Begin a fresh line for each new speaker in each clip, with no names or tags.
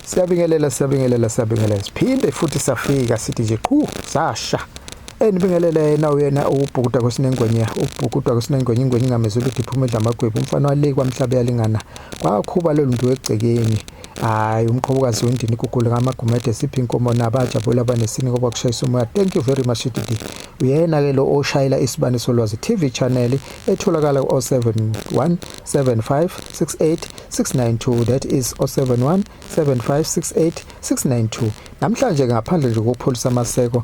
Siyabingelela siphinde futhi safika sithi nje sasha enibingelela yena uyena ubhukuda kwesinengwenya ingwenya ingamezulu ukuthi iphuma edla amagwebu umfana wale kwamhlabe yalingana kwakhuba lo muntu wegcekeni hayi umqhobukazi wendini igugule ngamagumede siphi inkomo nabajabula abanesini ngoba kushayisa umoya. Thank you very much Didi. Uyena ke lo oshayela isibani solwazi TV channel etholakala ku 0717568692 that is 0717568692. Namhlanje ngaphandle nje kokupholisa amaseko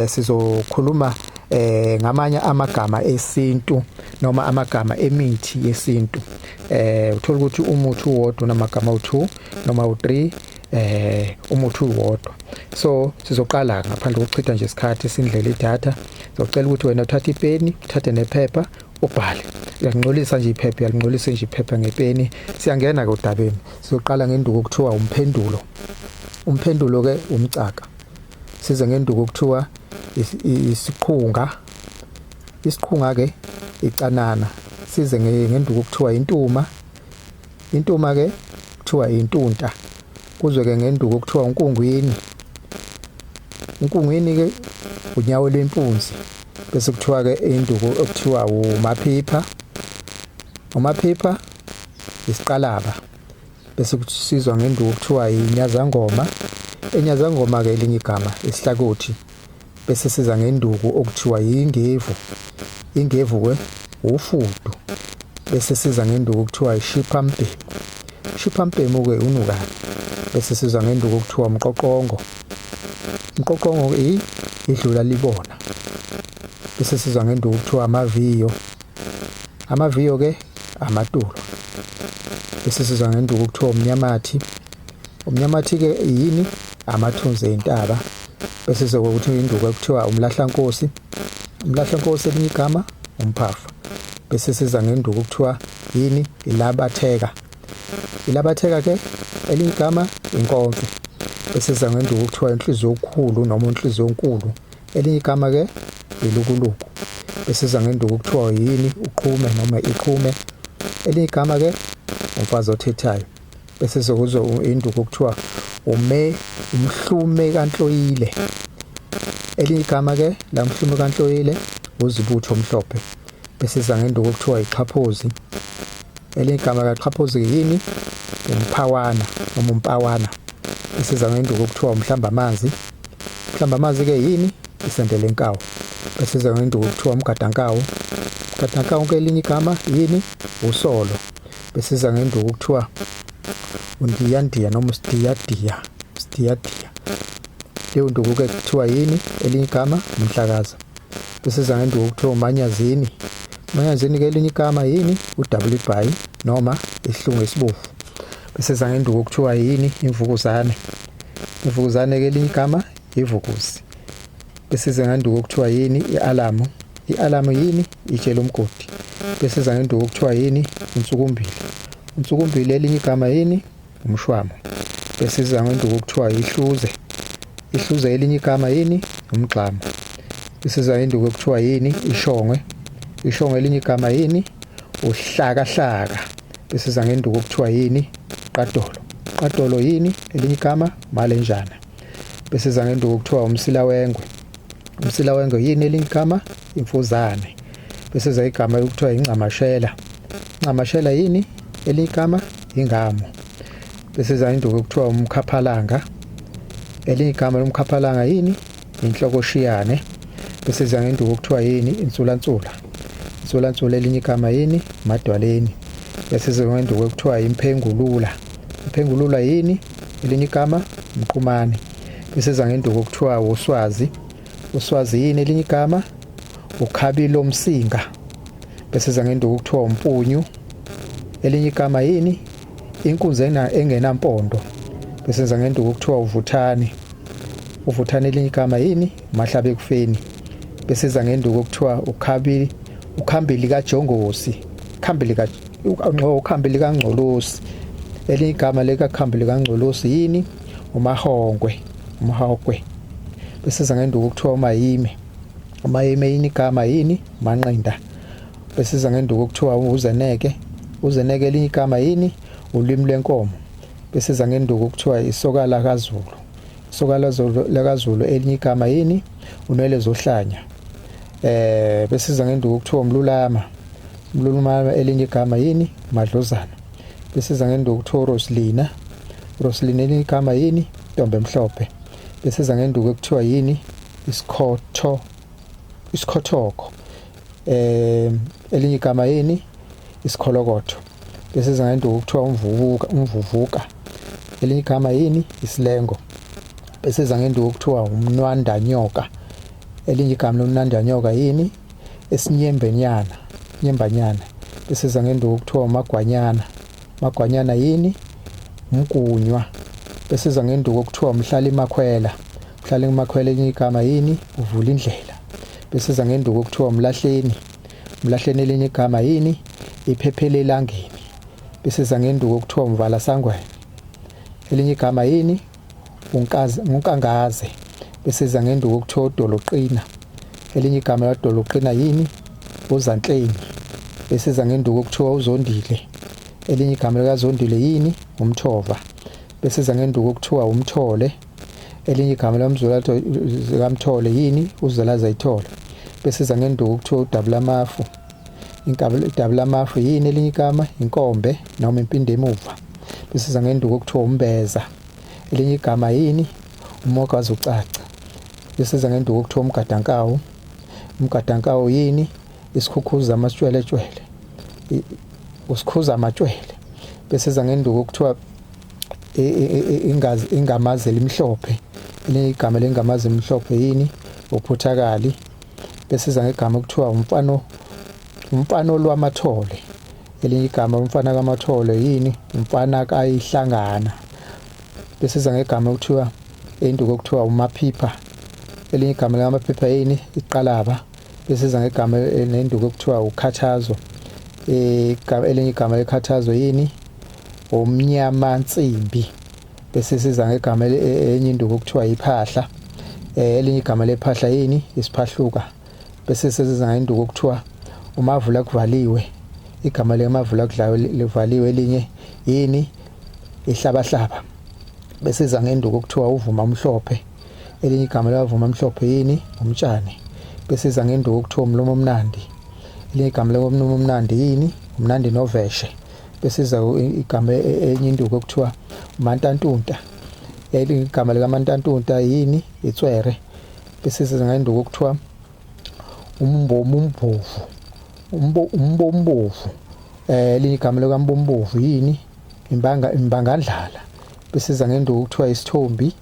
sizokhuluma ngamanye amagama esintu noma amagama emithi yesintu. Uthola ukuthi umuthi uwodwa namagama u2 noma u3 umuthi uwodwa. So sizoqala ngaphandle kokuchitha nje isikhathi sindlela idatha. Sizocela ukuthi wena uthathe ipeni, uthathe nephepha ubhale. Uyangcolisa nje iphepha, uyangcolisa nje iphepha ngepeni. Siyangena ke udabeni. Sizoqala ngenduku okuthiwa umphendulo. Umphendulo ke umcaka. Size ngenduku okuthiwa isiqhunga. Isiqhunga ke icanana. Size ngenduku okuthiwa intuma. Intuma ke kuthiwa intunta. Kuze ke ngenduku okuthiwa unkungwini. Unkungwini ke unyawo lempunzi. Bese kuthiwa ke induku okuthiwa umaphipha. Umaphipha isiqalaba. Bese kusizwa ngenduku okuthiwa inyazangoma. Enyazangoma ke elinye igama isihlakothi. Bese siza ngenduku okuthiwa ingevu. Ingevu ke ufudu. Bese siza ngenduku okuthiwa ishipampemu. Ishipampemu ke unukani. Bese siza ngenduku okuthiwa umqoqongo. Umqoqongo idlula libona. Bese siza ngenduku okuthiwa amaviyo. Amaviyo ke amatulo. Bese siza ngenduku okuthiwa umnyamathi. Umnyamathi ke yini? Amathunzi entaba. Bese sokuthi induku ekuthiwa umlahlankosi. Umlahlankosi elinye igama umphafa. Bese siza ngenduku okuthiwa yini? Ilabatheka. Ilabatheka ke elinye igama inkonzo. Bese siza ngenduku okuthiwa inhliziyo okukhulu noma inhliziyo enkulu. Elinye igama ke ilukuluku. Bese siza ngenduku okuthiwa yini? Uqhume noma iqhume. Elinye igama ke umfazi othethayo. Bese sokuzwa induku okuthiwa umhlume kaNhloyile. Elinye igama ke la mhlume kaNhloyile uzibutho omhlophe. Bese siza ngenduku okuthiwa iqhaphozi. Elinye igama kaQhaphozi yini? Umphawana noma umpawana. Bese siza ngenduku okuthiwa umhlamba amanzi. Umhlamba amanzi ke yini? Isendele enkawu. Bese siza ngenduku okuthiwa umgadankawu. Umgadankawu ke elinye igama yini? Usolo. Bese siza ngenduku okuthiwa undiyandiya noma usidiyadiya. Leyo nduku ke kuthiwa yini? Elinye igama umhlakaza. Bese siza ngenduku okuthiwa umanyazini. Umanyazini ke elinye igama yini? uWBI noma isihlungu esibovu. Bese siza ngenduku okuthiwa yini? Imvukuzane. Imvukuzane ke elinye igama ivukuzi. Bese siza ngenduku okuthiwa yini? Ialamu. Ialamu yini? Itshela umgodi. Bese siza ngenduku okuthiwa yini? Unsukumbili. Unsukumbili elinye igama yini? Umshwamo. Bese siza ngenduku okuthiwa ihluze. Ihluze elinye igama yini? Umgxamo. Bese siza ngenduku okuthiwa yini? Ishongwe. Ishongwe elinye igama yini? Uhlakahlaka. Bese siza ngenduku okuthiwa yini? Qadolo. Qadolo yini? Elinye igama malenjana. Bese siza ngenduku okuthiwa umsilawengwe. Umsilawengwe yini? Elinye igama imfuzane. Bese siza igama okuthiwa incamashela. Incamashela yini? Elinye igama ingamo. Bese siza ngenduku okuthiwa umkhaphalanga. Elinye igama lomkhaphalanga yini? Inhlokoshiyane. Bese siza ngenduku okuthiwa yini? Insulansula. Insulansula elinye igama yini? Madwaleni. Bese siza ngenduku okuthiwa imphengulula. Imphengulula yini? Elinye igama umqhumane. Bese siza ngenduku okuthiwa uswazi. Uswazi yini? Elinye igama ukhabilo umsinga. Bese siza ngenduku okuthiwa umpunyu. Elinye igama yini? Inkunzi engenampondo. Bese siza ngenduku okuthiwa uvuthani. Uvuthani elinye igama yini? Mahlabe ekufeni. Bese siza ngenduku okuthiwa ukhambili kaJongosi. Ukhambili kaNgcolosi. Elinye igama likakhambili kaNgcolosi yini? Umahongwe. Umahokwe. Bese siza ngenduku okuthiwa umayime. Umayime yini igama yini? Manqinda. Bese siza ngenduku okuthiwa uzeneke. Uzeneke elinye igama yini? Ulimi lwenkomo. bese siza ngenduku okuthiwa isoka lakaZulu. Isoka lakaZulu elinye igama yini? Unwele zohlanya. Bese siza ngenduku okuthiwa umlulama. Umlulama elinye igama yini? Madlozana. Bese siza ngenduku okuthiwa Roslina. Roslina elinye igama yini? Ntombi emhlophe. Bese siza ngenduku ekuthiwa yini? Isikhothoko. Elinye igama yini? Isikholokoto. Bese siza ngenduku okuthiwa umvuvuka. Elinye igama yini? Isilengo. Bese siza ngenduku okuthiwa umnwandanyoka. Elinye igama lomnwandanyoka yini? Isinyembanyana. Bese siza ngenduku okuthiwa umagwanyana. Magwanyana yini? Umgunywa. Bese siza ngenduku okuthiwa umhlali makhwela. Umhlali makhwela elinye igama yini? Uvula indlela. Bese siza ngenduku okuthiwa umlahleni. Umlahleni elinye igama yini? Iphephele elangeni. Bese siza ngenduku okuthiwa umvala sangweni. Elinye igama yini? Unkangaze. Bese siza ngenduku okuthiwa udoloqina. Elinye igama ladoloqina yini? Uzanhleni. Bese siza ngenduku okuthiwa uzondile. Elinye igama likazondile yini? Umthova. Bese siza ngenduku okuthiwa umthole. Elinye igama likaMthole yini? Uzwelaza ithole. Bese siza ngenduku okuthiwa udabulamafu. Idabulamafu yini elinye igama? Inkombe noma impinde emuva. Bese siza ngenduku okuthiwa umbeza. Elinye igama yini? Umogazi ucaca. Bese siza ngenduku okuthiwa umgadankawu. Umgadankawu yini? Isikhukhuza amatshwele. Usikhuza amatshwele. Bese siza ngenduku okuthiwa ingamazi elimhlophe. Elinye igama lengamazi elimhlophe yini? Uphuthakali. Bese siza ngegama okuthiwa umfano lwamathole. Elinye igama umfana kamathole yini? Umfana kayihlangana. Bese siza ngegama okuthiwa induku okuthiwa umaphipha. Elinye igama lamaphipha yini? Iqalaba. Bese siza ngegama nenduku okuthiwa ukhathazo. Elinye igama lekhathazo yini? Umnyamansimbi. Bese siza ngegama enye induku okuthiwa iphahla. Elinye igama lephahla yini? Isiphahluka. Bese siza ngenduku okuthiwa umavula kuvaliwe. Igama lemavula livaliwe elinye yini? Ihlabahlaba. Bese siza ngenduku okuthiwa uvuma umhlophe. Elinye igama levuma umhlophe yini? Umtshani. Bese siza ngenduku okuthiwa umlomo omnandi. Elinye igama lomlomo omnandi yini? Umnandi noveshe. Bese siza igama enye induku okuthiwa umantantunta. Elinye igama likamantantunta yini? Itswere. Bese siza ngenduku okuthiwa umbombovu. Elinye igama likaMbombovu yini? Imbangandlala. Bese siza ngenduku okuthiwa isithombi.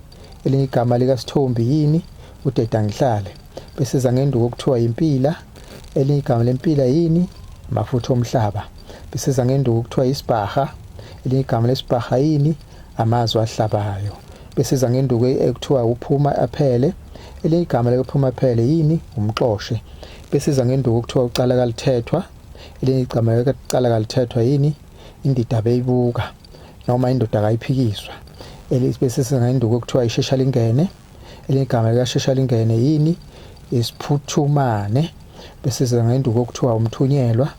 Elinye igama likaSithombi yini? Udedangihlale. Bese siza ngenduku okuthiwa impila. Elinye igama lempila yini? Amafutha omhlaba. Bese siza ngenduku okuthiwa isibhaha. Elinye igama lesibhaha yini? Amazwi ahlabayo. Bese siza ngenduku ekuthiwa uphuma aphele. Elinye igama lokuphuma aphele yini? Umxoshe. Bese siza ngenduku okuthiwa ucala kalithethwa. Elinye igama lokucala kalithethwa yini? Indida beyibuka noma indoda akayiphikiswa. Bese siza ngenduku okuthiwa ishesha lingene. Elinye igama likashesha lingene yini? Isiphuthumane. Bese siza ngenduku okuthiwa umthunyelwa.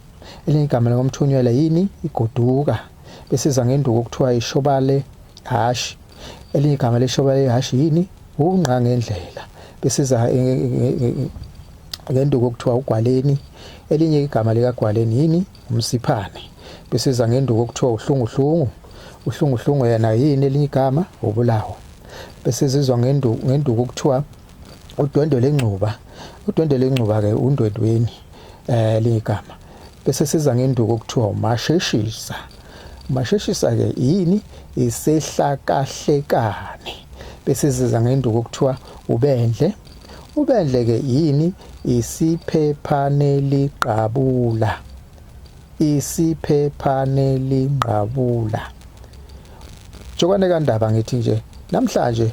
Elinye igama lomthunyelwa yini? Igoduka. Bese siza ngenduku okuthiwa ishobale hashi. Elinye igama leshobale hashi yini? Unqa ngendlela. Bese siza ngenduku okuthiwa ugwaleni. Elinye igama likagwaleni yini? Umsiphane. Bese siza ngenduku okuthiwa uhlunguhlungu. Uhlunguhlungu yena yini elinye igama? Ubulawo. Bese sizwa ngenduku okuthiwa udwendwe lengcuba. Udwendwe lengcuba ke undwendweni elinye igama. Bese siza ngenduku okuthiwa umasheshisa. Umasheshisa ke yini? Isehlakahlekane. Bese siza ngenduku okuthiwa ubendle. Ubendle ke yini? Isiphephaneliqabula. Isiphephaneliqabula. Jokwane kaNdaba ngithi nje namhlanje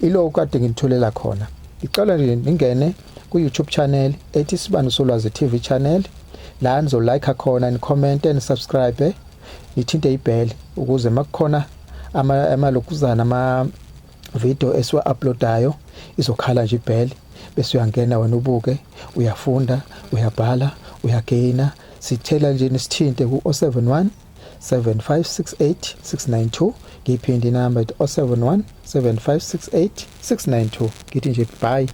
ilo kade ngitholela khona. Ngicela nje ningene ku YouTube channel ethi Sibani Solwazi TV channel. La nizo like khona, ni comment and subscribe. Nithinte ibell ukuze makukhona amalokuzana ama video esiwa uploadayo izokhala nje ibell bese uyangena wena ubuke, uyafunda, uyabhala, uyagaina. Sithela nje nisithinte ku 071 7568 692. Ngiyiphinde inamba ethi 071 7568 692. Ngithi nje bye.